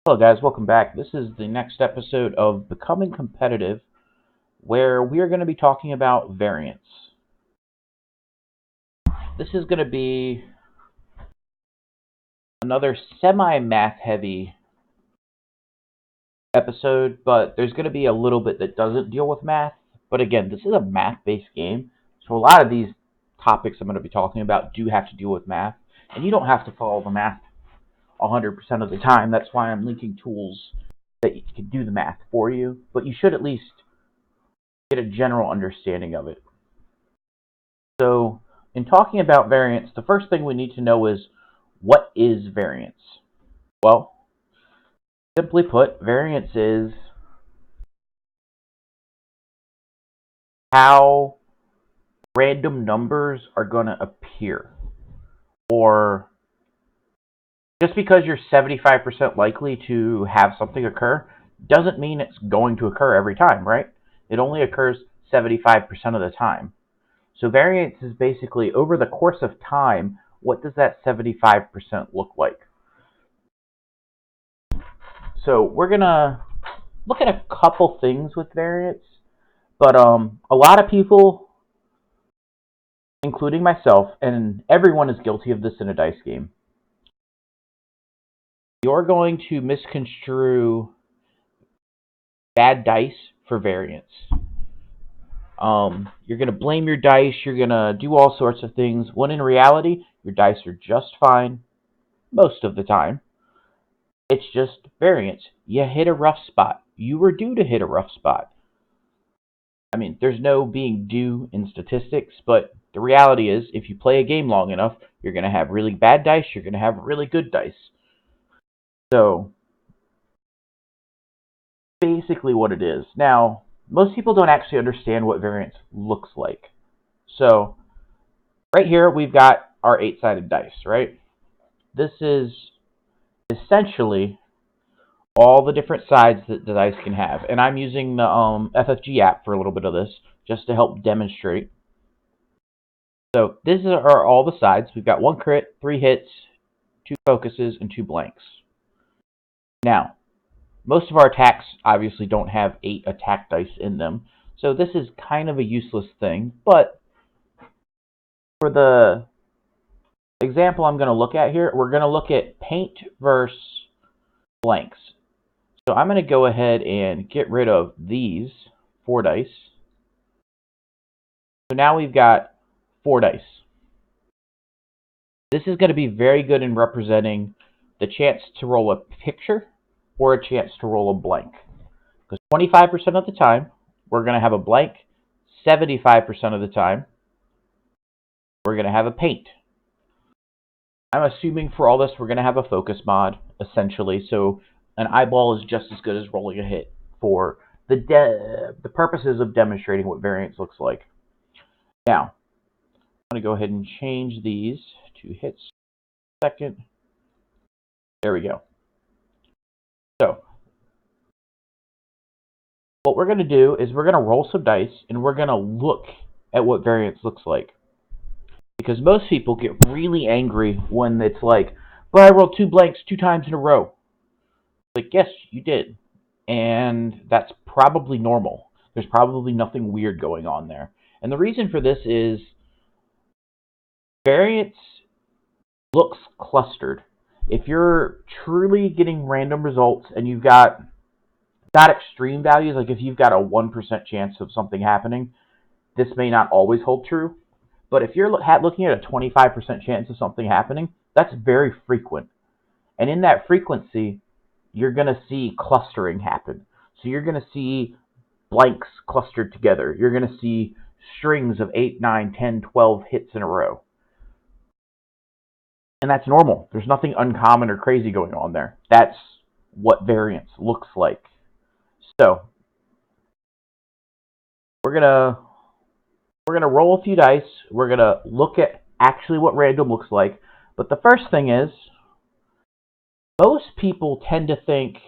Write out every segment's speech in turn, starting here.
Hello guys, welcome back. This is the next episode of Becoming Competitive, where we are going to be talking about variance. This is going to be another semi-math heavy episode, but there's going to be a little bit that doesn't deal with math. But again, this is a math-based game, so a lot of these topics I'm going to be talking about do have to deal with math, and you don't have to follow the math 100% of the time. That's why I'm linking tools that can do the math for you, but you should at least get a general understanding of it. So, in talking about variance, the first thing we need to know is, what is variance? Well, simply put, variance is how random numbers are going to appear. Or, just because you're 75% likely to have something occur doesn't mean it's going to occur every time, right? It only occurs 75% of the time. So variance is basically, over the course of time, what does that 75% look like? So we're going to look at a couple things with variance, but a lot of people, including myself, and everyone is guilty of this in a dice game. You're going to misconstrue bad dice for variance. You're going to blame your dice, you're going to do all sorts of things, when in reality, your dice are just fine most of the time. It's just variance. You hit a rough spot. You were due to hit a rough spot. I mean, there's no being due in statistics, but the reality is, if you play a game long enough, you're going to have really bad dice, you're going to have really good dice. So, basically what it is. Now, most people don't actually understand what variance looks like. So, right here, we've got our 8-sided dice, right? This is essentially all the different sides that the dice can have. And I'm using the FFG app for a little bit of this, just to help demonstrate. So these are all the sides. We've got 1 crit, 3 hits, 2 focuses, and 2 blanks. Now, most of our attacks obviously don't have 8 attack dice in them, so this is kind of a useless thing, but for the example I'm going to look at here, we're going to look at paint versus blanks. So I'm going to go ahead and get rid of these 4 dice. So now we've got 4 dice. This is going to be very good in representing the chance to roll a picture or a chance to roll a blank. Because 25% of the time, we're going to have a blank. 75% of the time, we're going to have a paint. I'm assuming for all this, we're going to have a focus mod, essentially. So an eyeball is just as good as rolling a hit for the purposes of demonstrating what variance looks like. Now, I'm going to go ahead and change these to hits. Second. There we go. So, what we're going to do is we're going to roll some dice, and we're going to look at what variance looks like. Because most people get really angry when it's like, but I rolled 2 blanks 2 times in a row. Like, yes, you did. And that's probably normal. There's probably nothing weird going on there. And the reason for this is variance looks clustered. If you're truly getting random results and you've got not extreme values, like if you've got a 1% chance of something happening, this may not always hold true. But if you're looking at a 25% chance of something happening, that's very frequent. And in that frequency, you're going to see clustering happen. So you're going to see blanks clustered together. You're going to see strings of 8, 9, 10, 12 hits in a row. And that's normal. There's nothing uncommon or crazy going on there. That's what variance looks like. So, we're gonna roll a few dice. We're gonna look at actually what random looks like. But the first thing is, most people tend to think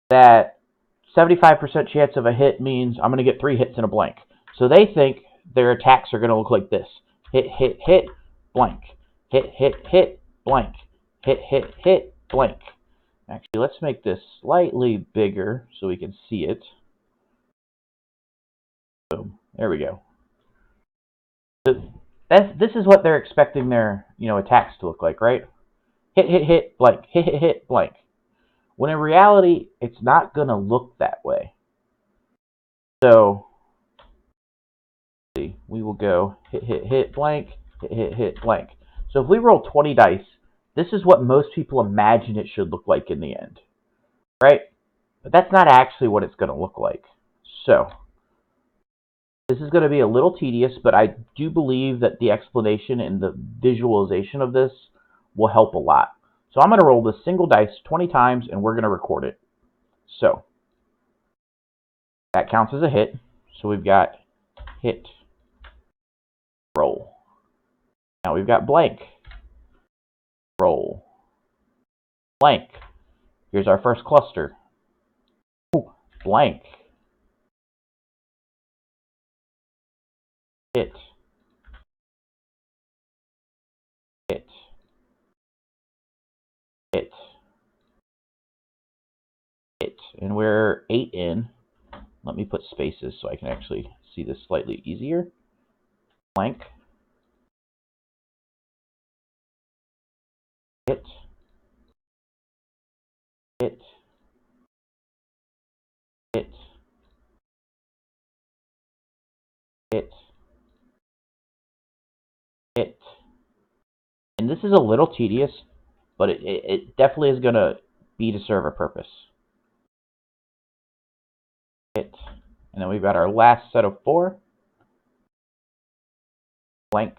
that 75% chance of a hit means I'm going to get 3 hits in a blank. So they think their attacks are going to look like this. Hit, hit, hit, blank. Hit, hit, hit, blank. Hit, hit, hit, blank. Actually, let's make this slightly bigger so we can see it. Boom. There we go. This is what they're expecting their attacks to look like, right? Hit, hit, hit, blank. Hit, hit, hit, blank. When in reality, it's not going to look that way. So, we will go hit, hit, hit, blank, hit, hit, hit, blank. So if we roll 20 dice, this is what most people imagine it should look like in the end, right? But that's not actually what it's going to look like. So, this is going to be a little tedious, but I do believe that the explanation and the visualization of this will help a lot. So I'm going to roll this single dice 20 times, and we're going to record it. So that counts as a hit. So we've got hit, roll. Now we've got blank, roll, blank. Here's our first cluster. Ooh, blank, hit, hit, hit, hit. And we're 8 in. Let me put spaces so I can actually see this slightly easier. Blank, hit, hit, hit, hit, hit. And this is a little tedious, but it definitely is going to be to serve a purpose. Hit. And then we've got our last set of 4. Blank,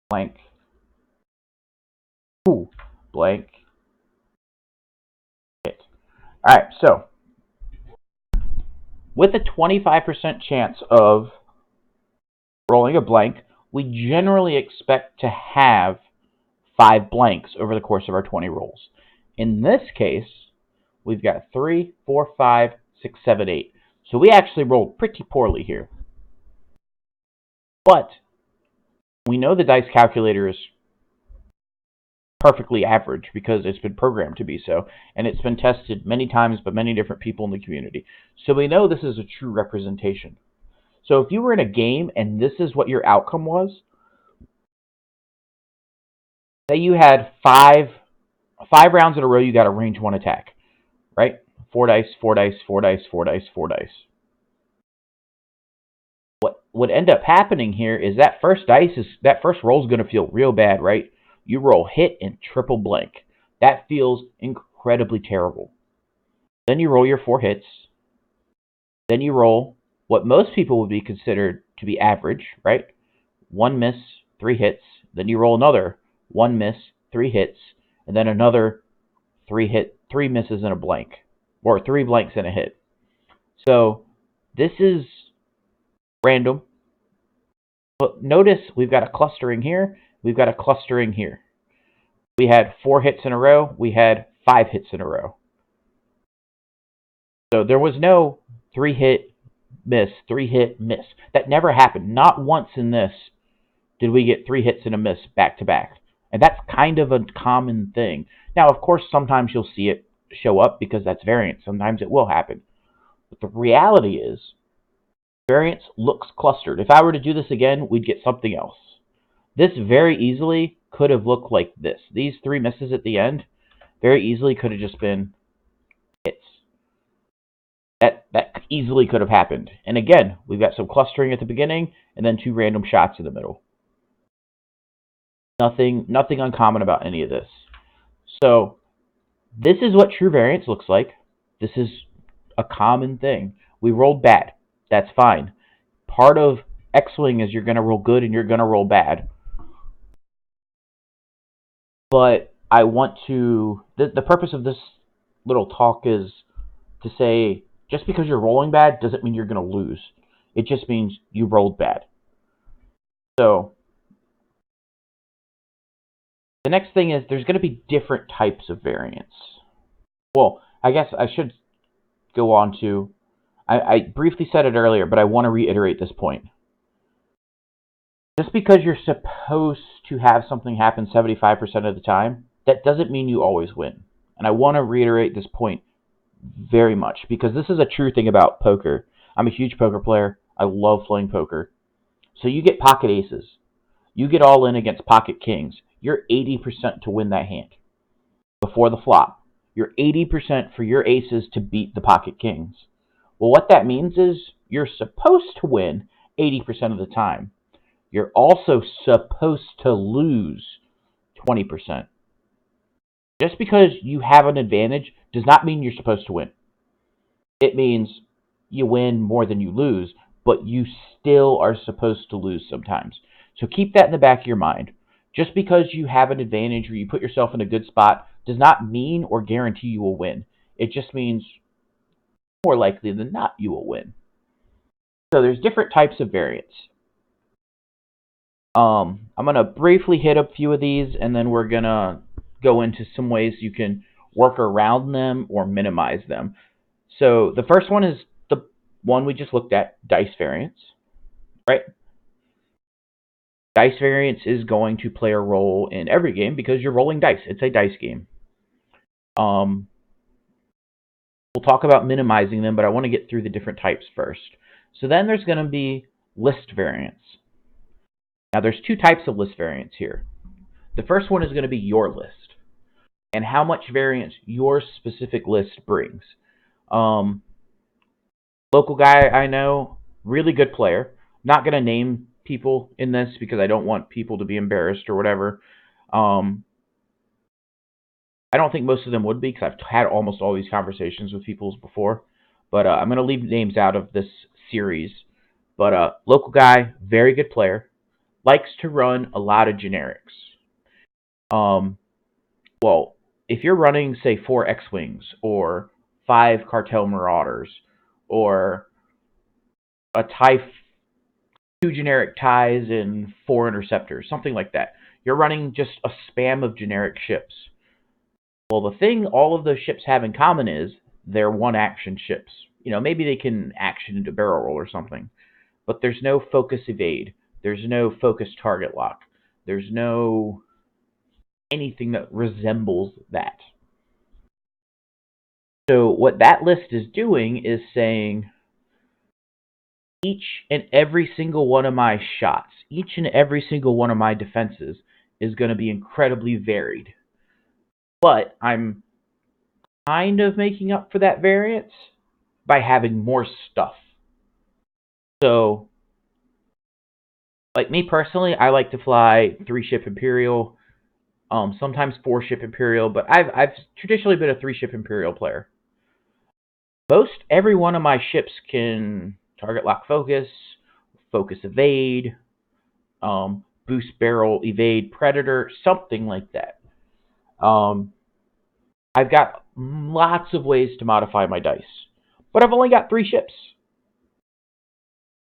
blank, ooh, blank, hit. All right, so with a 25% chance of rolling a blank, we generally expect to have 5 blanks over the course of our 20 rolls. In this case, we've got 3, 4, 5, 6, 7, 8. So we actually rolled pretty poorly here. But we know the dice calculator is perfectly average because it's been programmed to be so, and it's been tested many times by many different people in the community. So we know this is a true representation. So if you were in a game and this is what your outcome was, say you had five rounds in a row, you got a range 1 attack, right? 4 dice, 4 dice, 4 dice, 4 dice, 4 dice. What would end up happening here is that first roll is going to feel real bad, right? You roll hit and triple blank. That feels incredibly terrible. Then you roll your 4 hits. Then you roll what most people would be considered to be average, right? 1 miss, 3 hits. Then you roll another 1 miss, 3 hits, and then another 3 misses and a blank, or 3 blanks and a hit. So this is random. But notice we've got a clustering here. We've got a clustering here. We had 4 hits in a row. We had 5 hits in a row. So there was no 3 hit, miss, 3 hit, miss. That never happened. Not once in this did we get 3 hits and a miss back to back. And that's kind of a common thing. Now, of course, sometimes you'll see it show up because that's variance. Sometimes it will happen. But the reality is, variance looks clustered. If I were to do this again, we'd get something else. This very easily could have looked like this. These 3 misses at the end very easily could have just been hits. That easily could have happened. And again, we've got some clustering at the beginning and then 2 random shots in the middle. Nothing uncommon about any of this. So this is what true variance looks like. This is a common thing. We rolled bad. That's fine. Part of X-Wing is you're going to roll good and you're going to roll bad. But I want to... The purpose of this little talk is to say, just because you're rolling bad doesn't mean you're going to lose. It just means you rolled bad. So the next thing is there's going to be different types of variance. Well, I guess I should go on to... I briefly said it earlier, but I want to reiterate this point. Just because you're supposed to have something happen 75% of the time, that doesn't mean you always win. And I want to reiterate this point very much because this is a true thing about poker. I'm a huge poker player. I love playing poker. So you get pocket aces. You get all in against pocket kings. You're 80% to win that hand before the flop. You're 80% for your aces to beat the pocket kings. Well, what that means is you're supposed to win 80% of the time. You're also supposed to lose 20%. Just because you have an advantage does not mean you're supposed to win. It means you win more than you lose, but you still are supposed to lose sometimes. So keep that in the back of your mind. Just because you have an advantage or you put yourself in a good spot does not mean or guarantee you will win. It just means more likely than not you will win. So there's different types of variance. I'm going to briefly hit a few of these, and then we're going to go into some ways you can work around them or minimize them. So the first one is the one we just looked at, dice variance, right? Dice variance is going to play a role in every game because you're rolling dice. It's a dice game. We'll talk about minimizing them, but I want to get through the different types first. So then there's going to be list variance. Now there's two types of list variance here. The first one is going to be your list and how much variance your specific list brings. Local guy I know, really good player. Not going to name people in this because I don't want people to be embarrassed or whatever. I don't think most of them would be because I've had almost all these conversations with people before. But I'm going to leave names out of this series. But local guy, very good player. Likes to run a lot of generics. Well, if you're running, say, 4 X-Wings or 5 Cartel Marauders or a TIE, 2 generic TIEs and 4 Interceptors, something like that, you're running just a spam of generic ships. Well, the thing all of those ships have in common is they're one-action ships. You know, maybe they can action into barrel roll or something, but there's no focus evade. There's no focus target lock. There's no anything that resembles that. So what that list is doing is saying each and every single one of my shots, each and every single one of my defenses is going to be incredibly varied. But I'm kind of making up for that variance by having more stuff. So, like me personally, I like to fly 3-ship Imperial, sometimes 4-ship Imperial, but I've traditionally been a 3-ship Imperial player. Most every one of my ships can target lock focus, focus evade, boost barrel evade predator, something like that. I've got lots of ways to modify my dice, but I've only got 3 ships.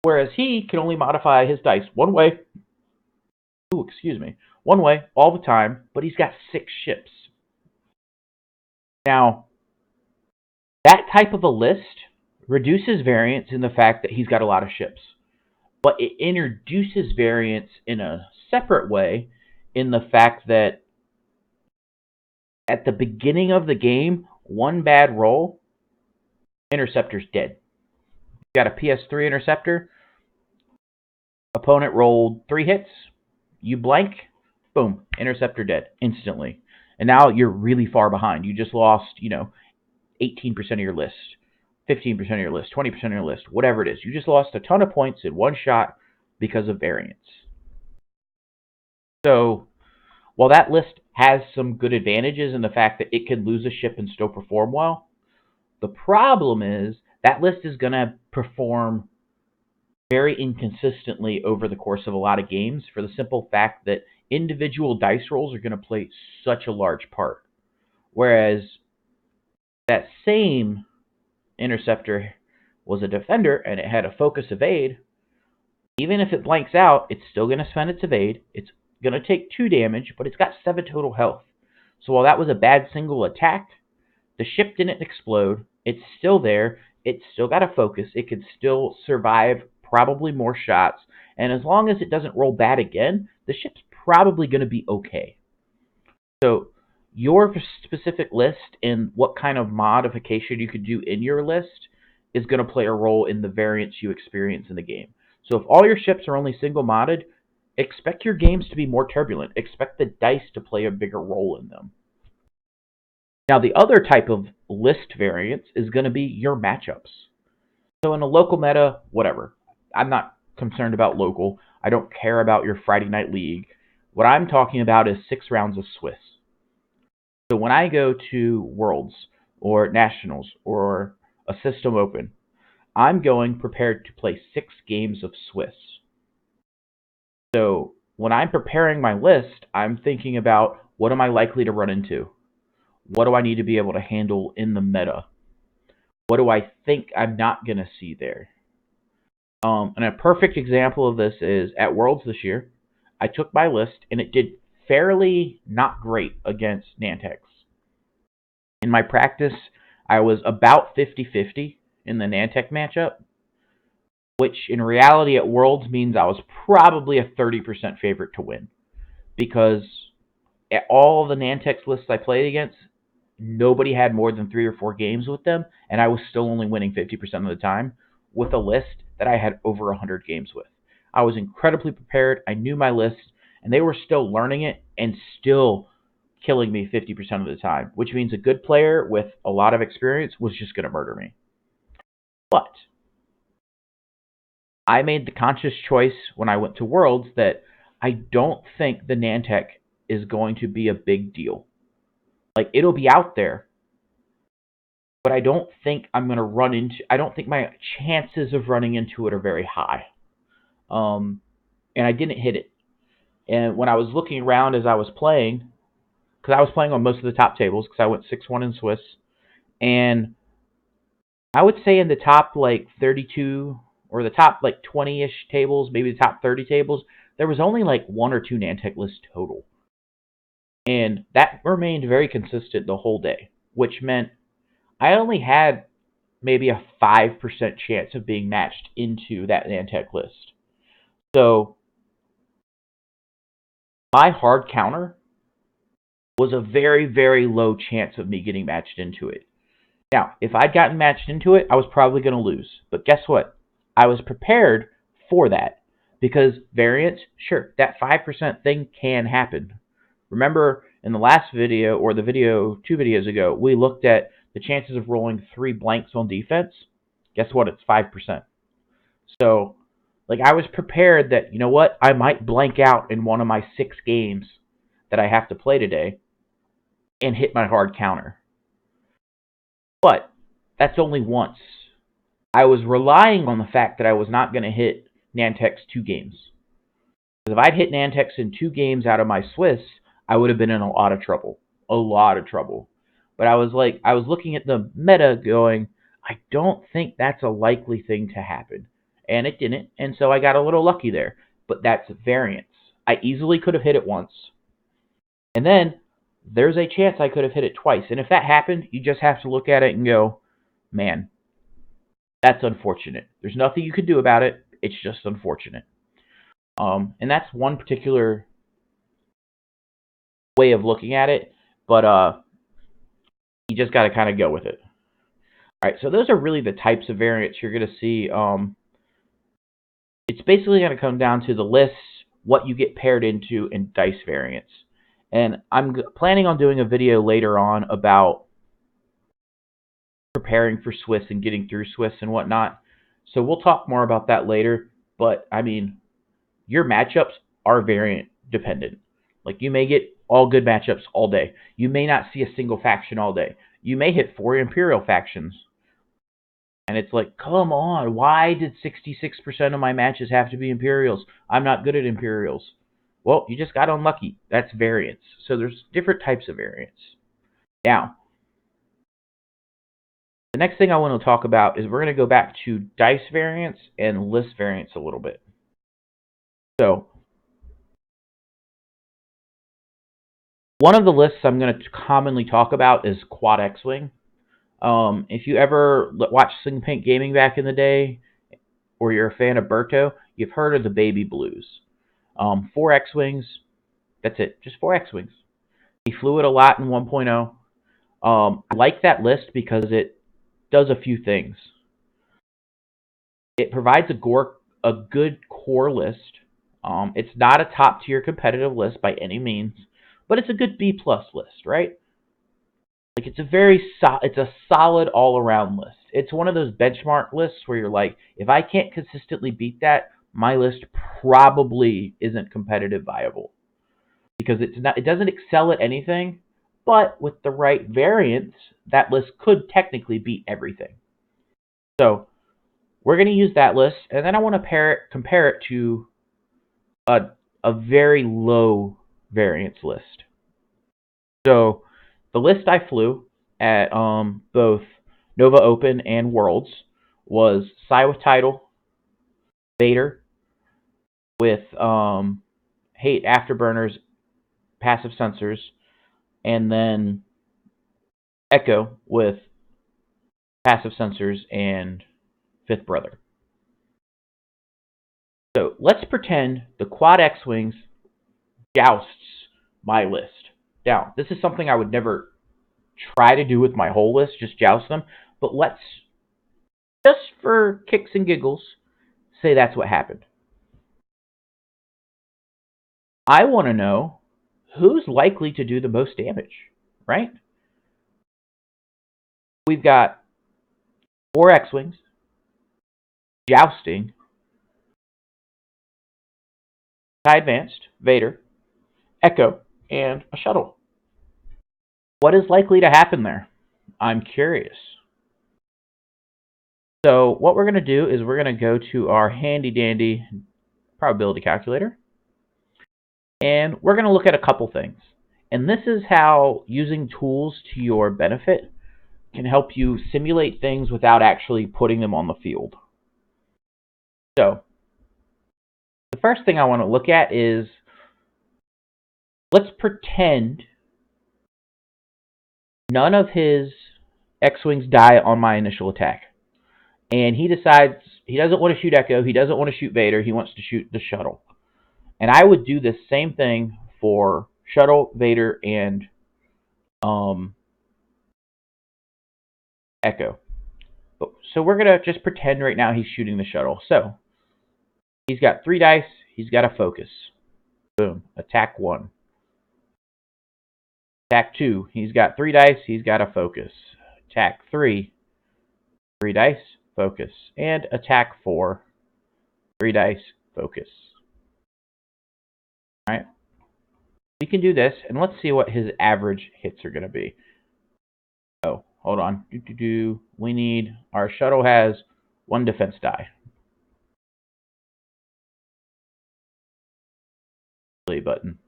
Whereas he can only modify his dice one way. One way all the time, but he's got 6 ships. Now, that type of a list reduces variance in the fact that he's got a lot of ships. But it introduces variance in a separate way in the fact that at the beginning of the game, one bad roll, Interceptor's dead. You got a PS3 Interceptor, opponent rolled 3 hits, you blank, boom, Interceptor dead instantly. And now you're really far behind. You just lost, 18% of your list, 15% of your list, 20% of your list, whatever it is. You just lost a ton of points in one shot because of variance. So, while that list has some good advantages in the fact that it can lose a ship and still perform well, the problem is that list is going to perform very inconsistently over the course of a lot of games for the simple fact that individual dice rolls are going to play such a large part. Whereas that same Interceptor was a defender and it had a focus evade, even if it blanks out, it's still going to spend its evade. It's going to take 2 damage, but it's got 7 total health. So while that was a bad single attack, the ship didn't explode. It's still there. It's still got a focus. It could still survive probably more shots. And as long as it doesn't roll bad again, the ship's probably going to be okay. So your specific list and what kind of modification you could do in your list is going to play a role in the variance you experience in the game. So if all your ships are only single modded, expect your games to be more turbulent. Expect the dice to play a bigger role in them. Now, the other type of list variance is going to be your matchups. So in a local meta, whatever. I'm not concerned about local. I don't care about your Friday Night League. What I'm talking about is 6 rounds of Swiss. So when I go to Worlds or Nationals or a System Open, I'm going prepared to play 6 games of Swiss. So when I'm preparing my list, I'm thinking about what am I likely to run into? What do I need to be able to handle in the meta? What do I think I'm not going to see there? And a perfect example of this is at Worlds this year, I took my list and it did fairly not great against Nantex. In my practice, I was about 50-50 in the Nantex matchup, which in reality at Worlds means I was probably a 30% favorite to win. Because at all the Nantex lists I played against, nobody had more than 3 or 4 games with them, and I was still only winning 50% of the time with a list that I had over 100 games with. I was incredibly prepared. I knew my list, and they were still learning it and still killing me 50% of the time, which means a good player with a lot of experience was just going to murder me. But I made the conscious choice when I went to Worlds that I don't think the Nantex is going to be a big deal. Like, it'll be out there, but I don't think I'm going to run into. I don't think my chances of running into it are very high. And I didn't hit it. And when I was looking around as I was playing, because I was playing on most of the top tables, because I went 6-1 in Swiss, and I would say in the top like 32 or the top like 20-ish tables, maybe the top 30 tables, there was only like 1 or 2 Nantex lists total. And that remained very consistent the whole day, which meant I only had maybe a 5% chance of being matched into that Nantex list. So my hard counter was a very, very low chance of me getting matched into it. Now, if I'd gotten matched into it, I was probably going to lose. But guess what? I was prepared for that. Because variance, sure, that 5% thing can happen. Remember, in the last video, or the video 2 videos ago, we looked at the chances of rolling 3 blanks on defense. Guess what? It's 5%. So, like, I was prepared that, you know what? I might blank out in one of my 6 games that I have to play today and hit my hard counter. But that's only once. I was relying on the fact that I was not going to hit Nantex 2 games. Because if I'd hit Nantex in 2 games out of my Swiss, I would have been in a lot of trouble. A lot of trouble. But I was looking at the meta going, I don't think that's a likely thing to happen. And it didn't, and so I got a little lucky there. But that's variance. I easily could have hit it once. And then there's a chance I could have hit it twice. And if that happened, you just have to look at it and go, man, that's unfortunate. There's nothing you could do about it. It's just unfortunate. And that's one particular way of looking at it. But you just got to kind of go with it. All right, so those are really the types of variants you're going to see. It's basically going to come down to the lists, what you get paired into, and dice variants. And I'm planning on doing a video later on about preparing for Swiss and getting through Swiss and whatnot. So we'll talk more about that later. But, I mean, your matchups are variant dependent. Like, you may get all good matchups all day. You may not see a single faction all day. You may hit 4 Imperial factions. And it's like, come on, why did 66% of my matches have to be Imperials? I'm not good at Imperials. Well, you just got unlucky. That's variance. So there's different types of variance. Now, the next thing I want to talk about is we're going to go back to dice variance and list variance a little bit. So, one of the lists I'm going to commonly talk about is Quad X-Wing. If you ever watched Sling Pink Gaming back in the day, or you're a fan of Berto, you've heard of the Baby Blues. 4 X-Wings, that's it, just 4 X-Wings. He flew it a lot in 1.0. I like that list because it does a few things. It provides a good core list. It's not a top tier competitive list by any means, but it's a good B plus list, right? Like it's a solid all around list. It's one of those benchmark lists where you're like, if I can't consistently beat that, my list probably isn't competitive viable because it doesn't excel at anything, but with the right variance, that list could technically beat everything. So we're going to use that list, and then I want to compare it to a very low variance list. So the list I flew at both Nova Open and Worlds was Psy with Tidal, Vader with Hate Afterburners, Passive Sensors, and then Echo with Passive Sensors and Fifth Brother. So let's pretend the Quad X-Wings jousts my list. Now, this is something I would never try to do with my whole list, just joust them. But let's, just for kicks and giggles, say that's what happened. I want to know who's likely to do the most damage, right? We've got 4 X-Wings, jousting, TIE Advanced, Vader, Echo, and a shuttle. What is likely to happen there? I'm curious. So what we're going to do is we're going to go to our handy-dandy probability calculator, and we're going to look at a couple things. And this is how using tools to your benefit can help you simulate things without actually putting them on the field. So the first thing I want to look at is, let's pretend none of his X-Wings die on my initial attack. And he decides he doesn't want to shoot Echo, he doesn't want to shoot Vader, he wants to shoot the shuttle. And I would do the same thing for Shuttle, Vader, and Echo. So we're going to just pretend right now he's shooting the shuttle. So he's got 3 dice, he's got a focus. Boom. Attack 1. Attack 2, he's got 3 dice, he's got a focus. Attack 3, 3 dice, focus. And attack 4, 3 dice, focus. Alright. We can do this, and let's see what his average hits are going to be. Oh, hold on. We need, our shuttle has 1 defense die. Play button.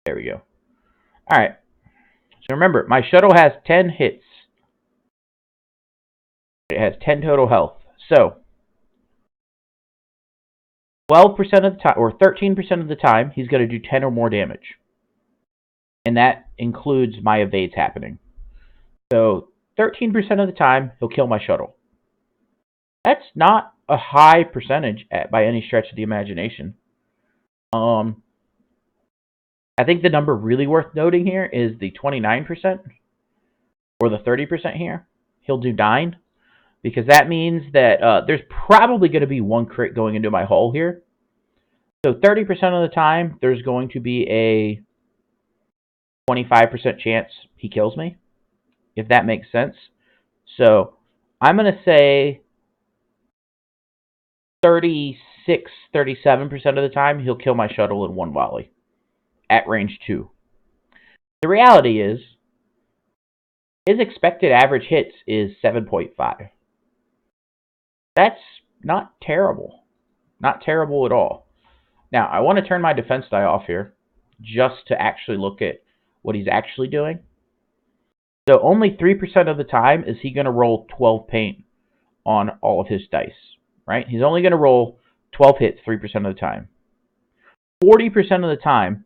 There we go. Alright. So remember, my shuttle has 10 hits. It has 10 total health. So 12% of the time, or 13% of the time, he's going to do 10 or more damage. And that includes my evades happening. So 13% of the time, he'll kill my shuttle. That's not a high percentage by any stretch of the imagination. I think the number really worth noting here is the 29% or the 30% here. He'll do 9 because that means that there's probably going to be 1 crit going into my hull here. So 30% of the time, there's going to be a 25% chance he kills me, if that makes sense. So I'm going to say 36, 37% of the time, he'll kill my shuttle in 1 volley at range 2. The reality is, his expected average hits is 7.5. That's not terrible. Not terrible at all. Now, I want to turn my defense die off here, just to actually look at what he's actually doing. So only 3% of the time is he going to roll 12 paint on all of his dice, right? He's only going to roll 12 hits 3% of the time. 40% of the time,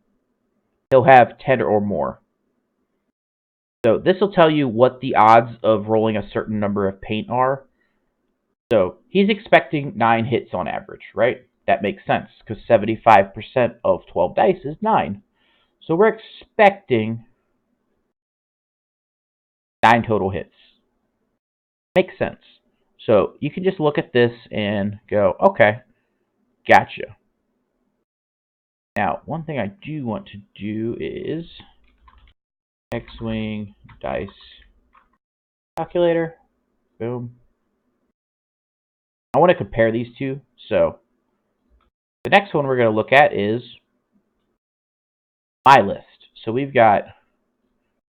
he'll have 10 or more. So this will tell you what the odds of rolling a certain number of paint are. So he's expecting 9 hits on average, right? That makes sense because 75% of 12 dice is 9. So we're expecting 9 total hits. Makes sense. So you can just look at this and go, okay, gotcha. Now, one thing I do want to do is X-Wing dice calculator. Boom. I want to compare these two. So the next one we're going to look at is my list. So we've got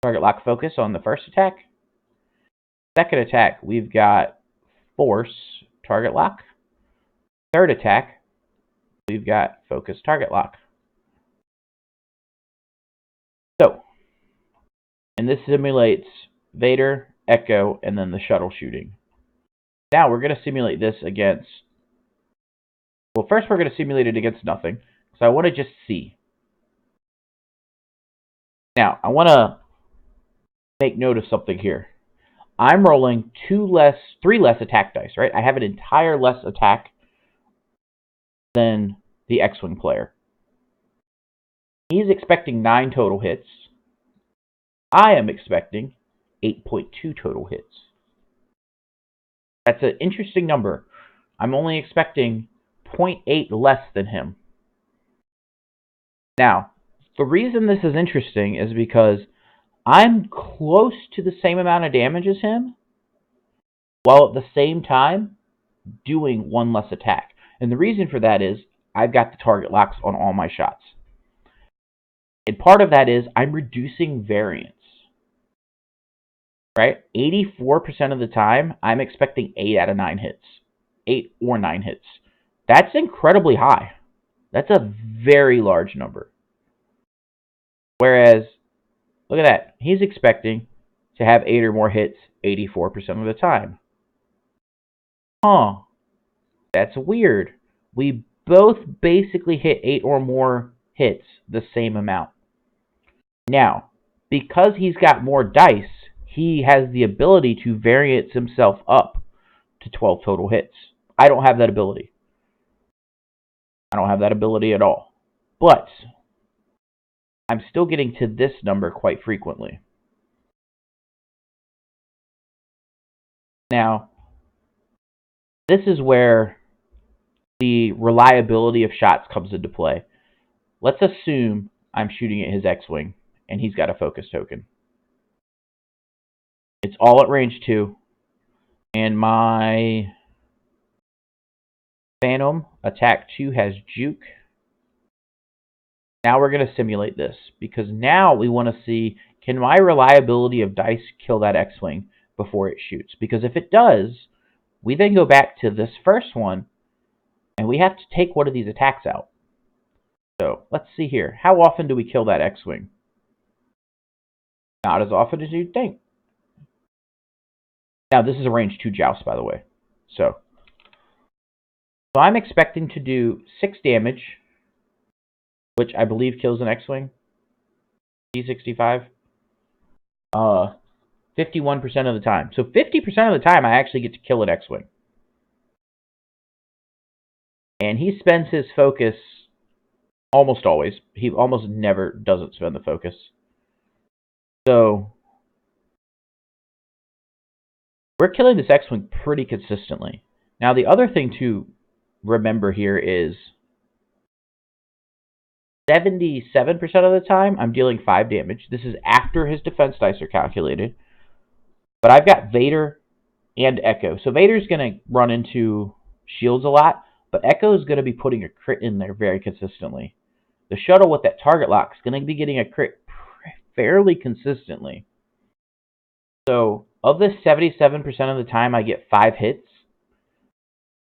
target lock focus on the first attack. Second attack, we've got force target lock. Third attack, we've got focus target lock. So, and this simulates Vader, Echo, and then the shuttle shooting. Now we're going to simulate this against, well, first we're going to simulate it against nothing. So I want to just see. Now, I want to make note of something here. I'm rolling 3 less attack dice, right? I have an entire less attack than the X-Wing player. He's expecting 9 total hits. I am expecting 8.2 total hits. That's an interesting number. I'm only expecting 0.8 less than him. Now, the reason this is interesting is because I'm close to the same amount of damage as him, while at the same time doing 1 less attack. And the reason for that is I've got the target locks on all my shots. And part of that is I'm reducing variance. Right? 84% of the time, I'm expecting 8 out of 9 hits. 8 or 9 hits. That's incredibly high. That's a very large number. Whereas, look at that. He's expecting to have 8 or more hits 84% of the time. Huh. That's weird. We both basically hit 8 or more hits the same amount. Now, because he's got more dice, he has the ability to variance himself up to 12 total hits. I don't have that ability. I don't have that ability at all. But I'm still getting to this number quite frequently. Now, this is where the reliability of shots comes into play. Let's assume I'm shooting at his X-Wing, and he's got a focus token. It's all at range 2, and my Phantom attack 2 has juke. Now we're going to simulate this, because now we want to see, can my reliability of dice kill that X-Wing before it shoots? Because if it does, we then go back to this first one, and we have to take one of these attacks out. So let's see here. How often do we kill that X-Wing? Not as often as you'd think. Now this is a range 2 joust, by the way. So I'm expecting to do 6 damage, which I believe kills an X-Wing. D65. 51% of the time. So 50% of the time I actually get to kill an X-Wing. And he spends his focus almost always. He almost never doesn't spend the focus. So we're killing this X-Wing pretty consistently. Now the other thing to remember here is 77% of the time I'm dealing 5 damage. This is after his defense dice are calculated. But I've got Vader and Echo. So Vader's going to run into shields a lot, but Echo is going to be putting a crit in there very consistently. The shuttle with that target lock is going to be getting a crit fairly consistently. So of this 77% of the time I get 5 hits,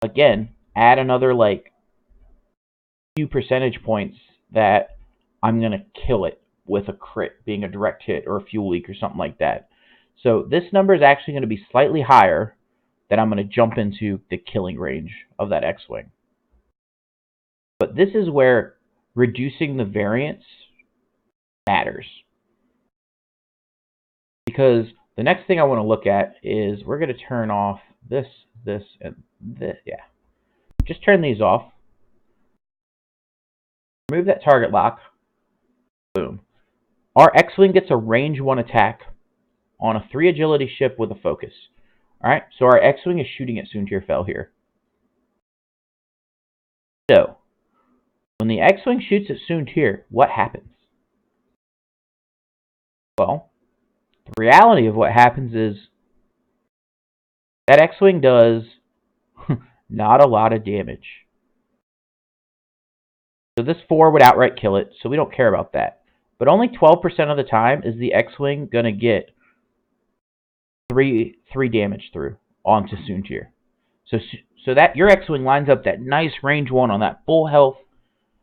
again, add another like few percentage points that I'm going to kill it with a crit being a direct hit or a fuel leak or something like that. So this number is actually going to be slightly higher than I'm going to jump into the killing range of that X-Wing. But this is where reducing the variance matters. Because the next thing I want to look at is we're going to turn off this, and this. Yeah. Just turn these off. Remove that target lock. Boom. Our X-Wing gets a range 1 attack on a 3 agility ship with a focus. Alright, so our X-Wing is shooting at Soontir Fel here. So, when the X-Wing shoots at Soontir, what happens? Well, the reality of what happens is that X-Wing does not a lot of damage. So this 4 would outright kill it, so we don't care about that. But only 12% of the time is the X-Wing going to get 3 damage through onto Soontir. So that your X-Wing lines up that nice range 1 on that full health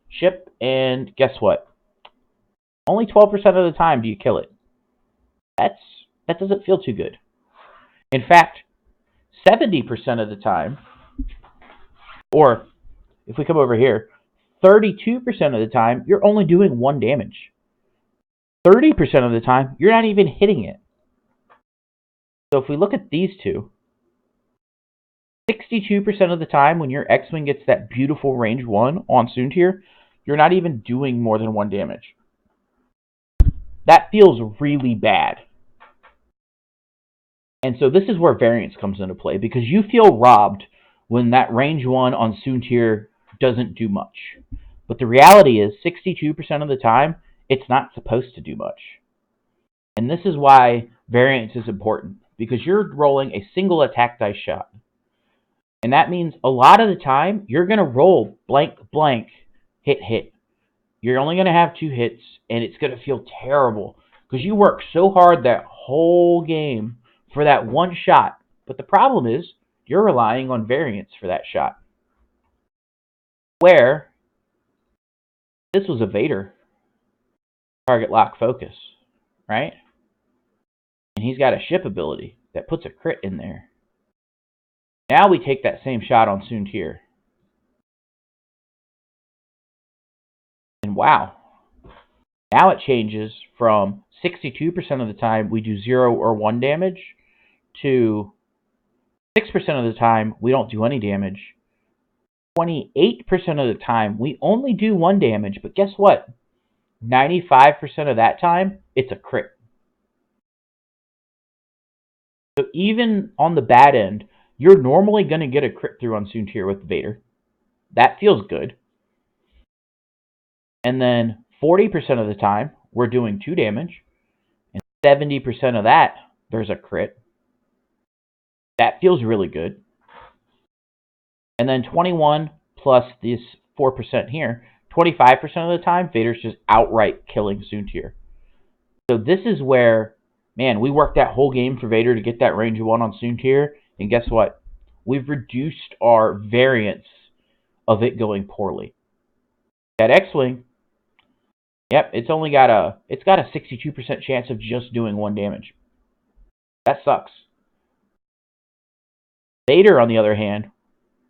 ship, and guess what? Only 12% of the time do you kill it. That doesn't feel too good. In fact, 70% of the time, or if we come over here, 32% of the time, you're only doing 1 damage. 30% of the time, you're not even hitting it. So if we look at these two, 62% of the time when your X-Wing gets that beautiful range 1 on Soontir, you're not even doing more than 1 damage. That feels really bad. And so this is where variance comes into play, because you feel robbed when that range 1 on Soontir doesn't do much. But the reality is 62% of the time, it's not supposed to do much. And this is why variance is important, because you're rolling a single attack dice shot. And that means a lot of the time, you're going to roll blank, blank, hit, hit. You're only going to have 2 hits, and it's going to feel terrible, because you work so hard that whole game for that 1 shot. But the problem is, you're relying on variance for that shot. Where this was a Vader target lock focus, right? And he's got a ship ability that puts a crit in there. Now we take that same shot on Soontir. And wow. Now it changes from 62% of the time we do 0 or 1 damage to 6% of the time we don't do any damage. 28% of the time we only do 1 damage, but guess what? 95% of that time, it's a crit. So even on the bad end, you're normally going to get a crit through on Soontir with Vader. That feels good. And then 40% of the time, we're doing 2 damage. And 70% of that, there's a crit. That feels really good. And then 21 plus this 4% here, 25% of the time, Vader's just outright killing Soontir. So this is where, man, we worked that whole game for Vader to get that range 1 on Soontir, and guess what? We've reduced our variance of it going poorly. That X-Wing, yep, it's got a 62% chance of just doing 1 damage. That sucks. Vader, on the other hand,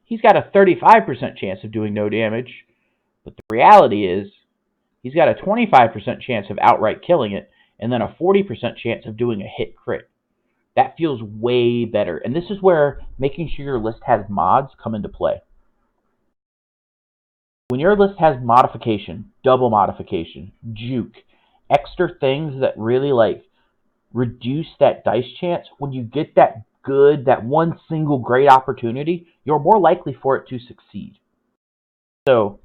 he's got a 35% chance of doing no damage, but the reality is he's got a 25% chance of outright killing it, and then a 40% chance of doing a hit crit. That feels way better. And this is where making sure your list has mods come into play. When your list has modification, double modification, juke, extra things that really reduce that dice chance, when you get that one single great opportunity, you're more likely for it to succeed. So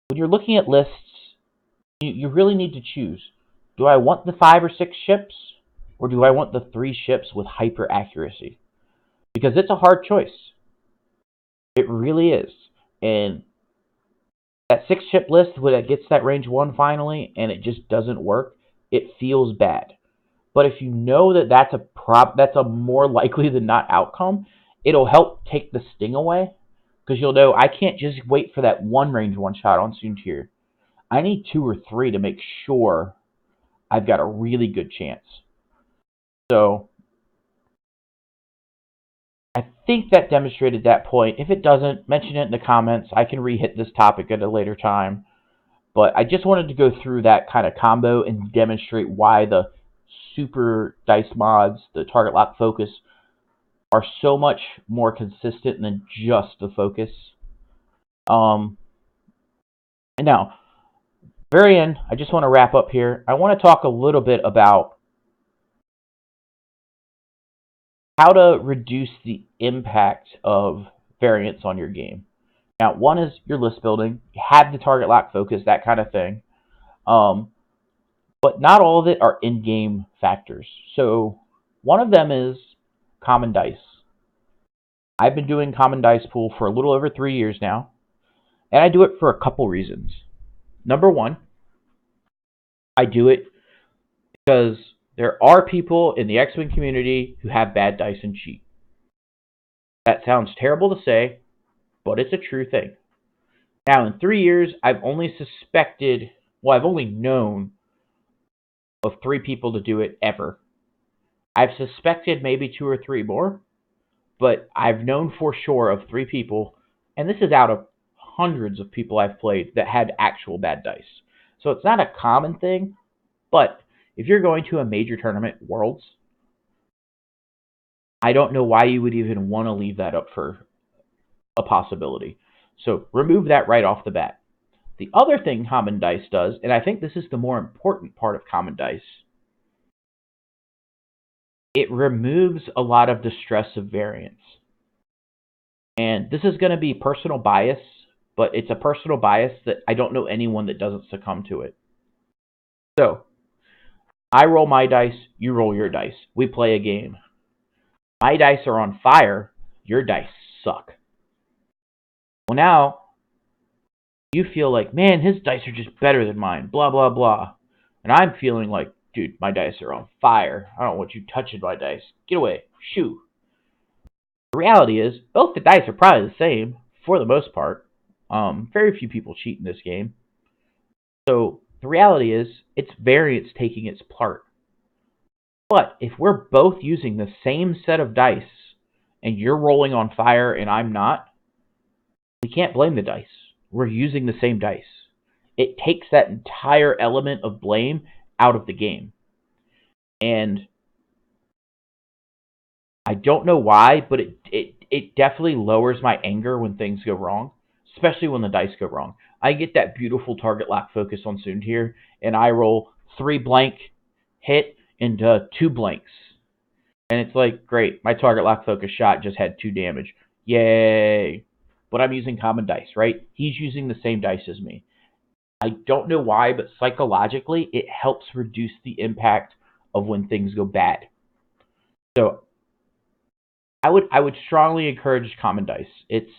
when you're looking at lists, you really need to choose. Do I want the 5 or 6 ships, or do I want the 3 ships with hyper accuracy? Because it's a hard choice. It really is. And that 6 ship list, when it gets that range 1 finally, and it just doesn't work, it feels bad. But if you know that that's a more likely than not outcome, it'll help take the sting away. Because you'll know, I can't just wait for that 1 range 1 shot on Soontir. I need 2 or 3 to make sure I've got a really good chance. So I think that demonstrated that point. If it doesn't, mention it in the comments. I can re-hit this topic at a later time. But I just wanted to go through that kind of combo and demonstrate why the super dice mods, the target lock focus, are so much more consistent than just the focus. And now, Very end, I just want to wrap up here. I want to talk a little bit about how to reduce the impact of variance on your game. Now, one is your list building. You have the target lock focus, that kind of thing. But not all of it are in-game factors. So one of them is common dice. I've been doing common dice pool for a little over 3 years now, and I do it for a couple reasons. Number one, I do it because there are people in the X-Wing community who have bad dice and cheat. That sounds terrible to say, but it's a true thing. Now, in 3 years, I've only known of 3 people to do it ever. I've suspected maybe 2 or 3 more, but I've known for sure of 3 people, and this is out of hundreds of people I've played that had actual bad dice. So it's not a common thing, but if you're going to a major tournament, Worlds, I don't know why you would even want to leave that up for a possibility. So remove that right off the bat. The other thing common dice does, and I think this is the more important part of common dice, it removes a lot of the stress of variance. And this is going to be personal bias, but it's a personal bias that I don't know anyone that doesn't succumb to it. So, I roll my dice, you roll your dice. We play a game. My dice are on fire, your dice suck. Well, now, you feel like, man, his dice are just better than mine, blah, blah, blah. And I'm feeling like, dude, my dice are on fire. I don't want you touching my dice. Get away. Shoo. The reality is, both the dice are probably the same, for the most part. Very few people cheat in this game. So, the reality is, it's variance taking its part. But, if we're both using the same set of dice, and you're rolling on fire and I'm not, we can't blame the dice. We're using the same dice. It takes that entire element of blame out of the game. And I don't know why, but it definitely lowers my anger when things go wrong, especially when the dice go wrong. I get that beautiful target lock focus on Soontir, and I roll 3 blank hit into 2 blanks. And it's like, great, my target lock focus shot just had 2 damage. Yay! But I'm using common dice, right? He's using the same dice as me. I don't know why, but psychologically, it helps reduce the impact of when things go bad. So I would strongly encourage common dice. It's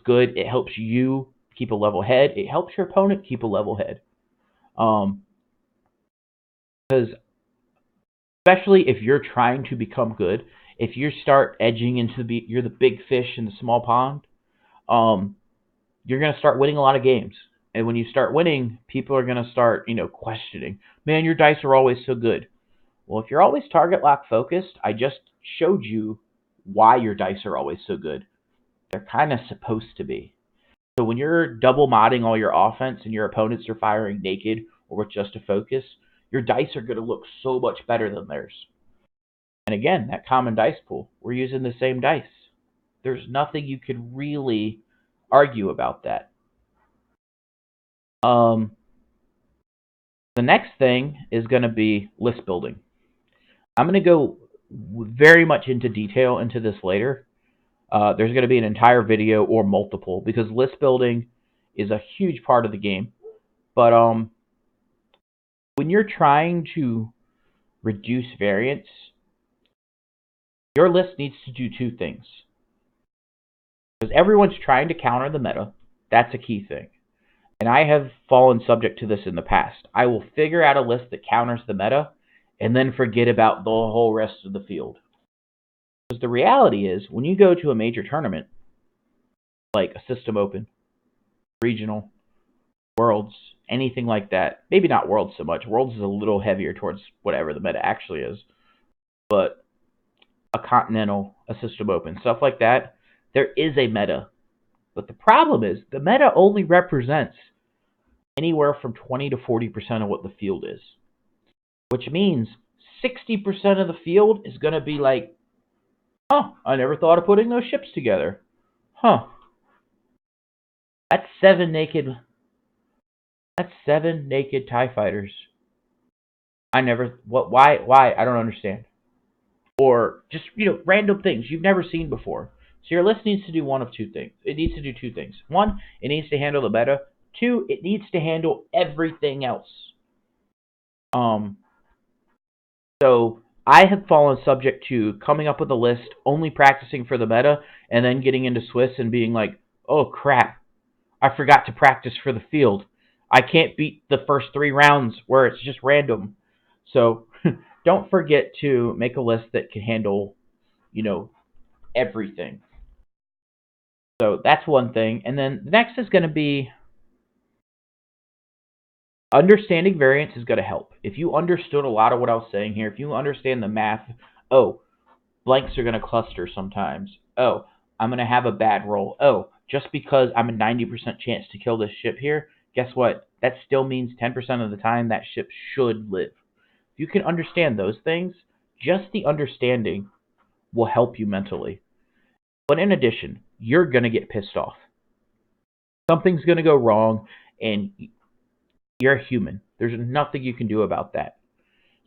good. It helps you keep a level head. It helps your opponent keep a level head. Because especially if you're trying to become good, if you start edging into you're the big fish in the small pond, you're gonna start winning a lot of games. And when you start winning, people are gonna start, questioning. Man, your dice are always so good. Well, if you're always target lock focused, I just showed you why your dice are always so good. They're kind of supposed to be. So when you're double modding all your offense and your opponents are firing naked or with just a focus, your dice are going to look so much better than theirs. And again, that common dice pool, we're using the same dice. There's nothing you could really argue about that. The next thing is going to be list building. I'm going to go very much into detail into this later. There's going to be an entire video or multiple because list building is a huge part of the game. But when you're trying to reduce variance, your list needs to do 2 things. Because everyone's trying to counter the meta. That's a key thing. And I have fallen subject to this in the past. I will figure out a list that counters the meta and then forget about the whole rest of the field. Because the reality is, when you go to a major tournament, like a System Open, Regional, Worlds, anything like that, maybe not Worlds so much. Worlds is a little heavier towards whatever the meta actually is. But a Continental, a System Open, stuff like that, there is a meta. But the problem is, the meta only represents anywhere from 20 to 40% of what the field is. Which means 60% of the field is going to be like, huh, I never thought of putting those ships together. Huh. That's 7 That's 7 naked TIE fighters. Why? I don't understand. Or just, random things you've never seen before. So your list needs to do one of two things. It needs to do two things. One, it needs to handle the meta. Two, it needs to handle everything else. Um, so I have fallen subject to coming up with a list, only practicing for the meta, and then getting into Swiss and being like, oh crap, I forgot to practice for the field. I can't beat the first 3 rounds where it's just random. So don't forget to make a list that can handle, everything. So that's one thing. And then the next is going to be understanding variance is going to help. If you understood a lot of what I was saying here, if you understand the math, oh, blanks are going to cluster sometimes. Oh, I'm going to have a bad roll. Oh, just because I'm a 90% chance to kill this ship here, guess what? That still means 10% of the time that ship should live. If you can understand those things, just the understanding will help you mentally. But in addition, you're going to get pissed off. Something's going to go wrong, and you're a human. There's nothing you can do about that.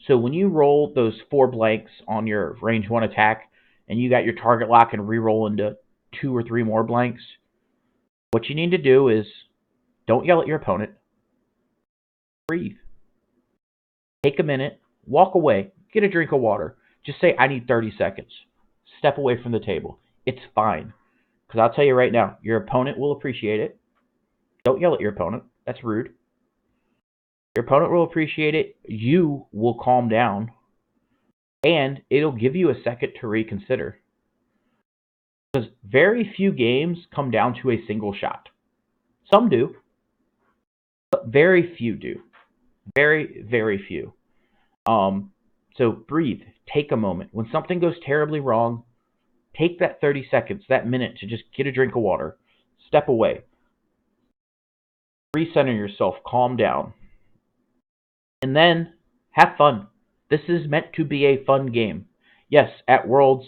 So when you roll those 4 blanks on your range 1 attack, and you got your target lock and re-roll into 2 or 3 more blanks, what you need to do is don't yell at your opponent. Breathe. Take a minute. Walk away. Get a drink of water. Just say, I need 30 seconds. Step away from the table. It's fine. Because I'll tell you right now, your opponent will appreciate it. Don't yell at your opponent. That's rude. Your opponent will appreciate it. You will calm down. And it'll give you a second to reconsider. Because very few games come down to a single shot. Some do, but very few do. Very, very few. So breathe. Take a moment. When something goes terribly wrong, take that 30 seconds, that minute to just get a drink of water. Step away. Recenter yourself. Calm down. And then have fun. This is meant to be a fun game. Yes, at Worlds,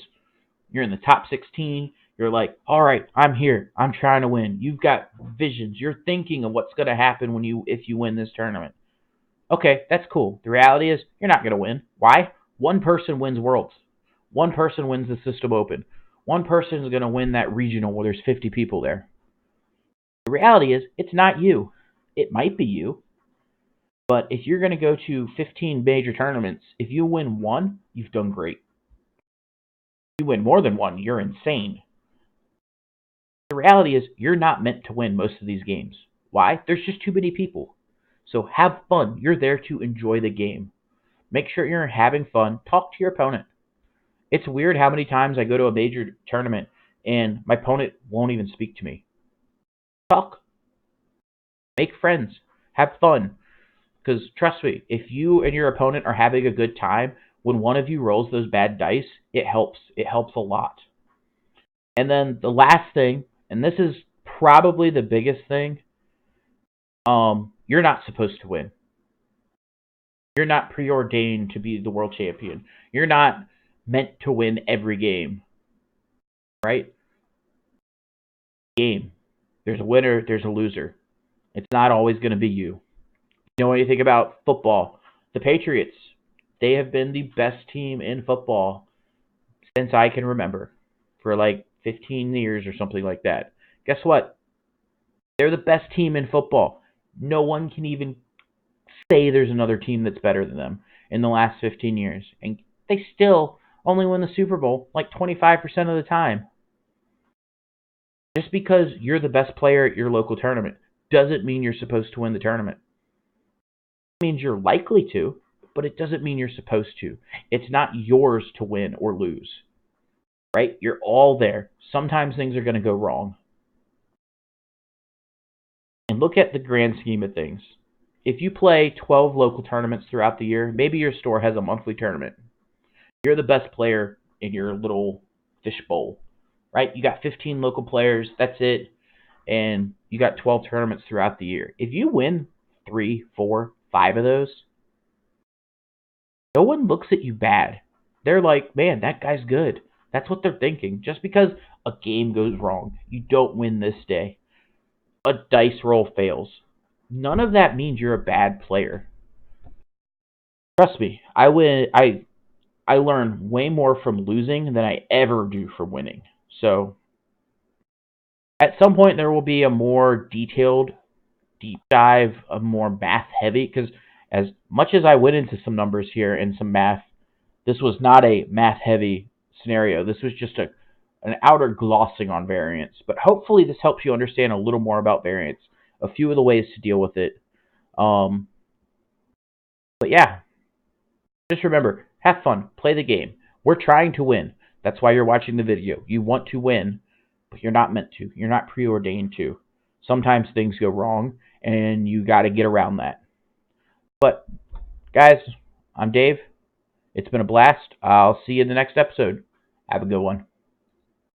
you're in the top 16. You're like, all right, I'm here. I'm trying to win. You've got visions. You're thinking of what's going to happen if you win this tournament. Okay, that's cool. The reality is you're not going to win. Why? One person wins Worlds. One person wins the System Open. One person is going to win that regional where there's 50 people there. The reality is it's not you. It might be you. But if you're going to go to 15 major tournaments, if you win one, you've done great. If you win more than one, you're insane. The reality is you're not meant to win most of these games. Why? There's just too many people. So have fun. You're there to enjoy the game. Make sure you're having fun. Talk to your opponent. It's weird how many times I go to a major tournament and my opponent won't even speak to me. Talk. Make friends. Have fun. Because trust me, if you and your opponent are having a good time, when one of you rolls those bad dice, it helps. It helps a lot. And then the last thing, and this is probably the biggest thing, you're not supposed to win. You're not preordained to be the world champion. You're not meant to win every game. Right? Game. There's a winner, there's a loser. It's not always going to be you. You know anything about football? The Patriots, they have been the best team in football since I can remember, for like 15 years or something like that. Guess what? They're the best team in football. No one can even say there's another team that's better than them in the last 15 years. And they still only win the Super Bowl like 25% of the time. Just because you're the best player at your local tournament doesn't mean you're supposed to win the tournament. It means you're likely to, but it doesn't mean you're supposed to. It's not yours to win or lose. Right? You're all there. Sometimes things are going to go wrong. And look at the grand scheme of things. If you play 12 local tournaments throughout the year, maybe your store has a monthly tournament. You're the best player in your little fishbowl, right? You got 15 local players, that's it, and you got 12 tournaments throughout the year. If you win 3, 4, 5 of those, no one looks at you bad. They're like, man, that guy's good. That's what they're thinking. Just because a game goes wrong, you don't win this day, a dice roll fails, none of that means you're a bad player. Trust me, I learn way more from losing than I ever do from winning. So at some point there will be a more detailed deep dive, a more math heavy, because as much as I went into some numbers here and some math, this was not a math heavy scenario. This was just an outer glossing on variance. But hopefully this helps you understand a little more about variance, a few of the ways to deal with it. Um, but yeah, just remember, have fun, play the game. We're trying to win. That's why you're watching the video. You want to win, but you're not meant to. You're not preordained to. Sometimes things go wrong, and you got to get around that. But guys, I'm Dave. It's been a blast. I'll see you in the next episode. Have a good one.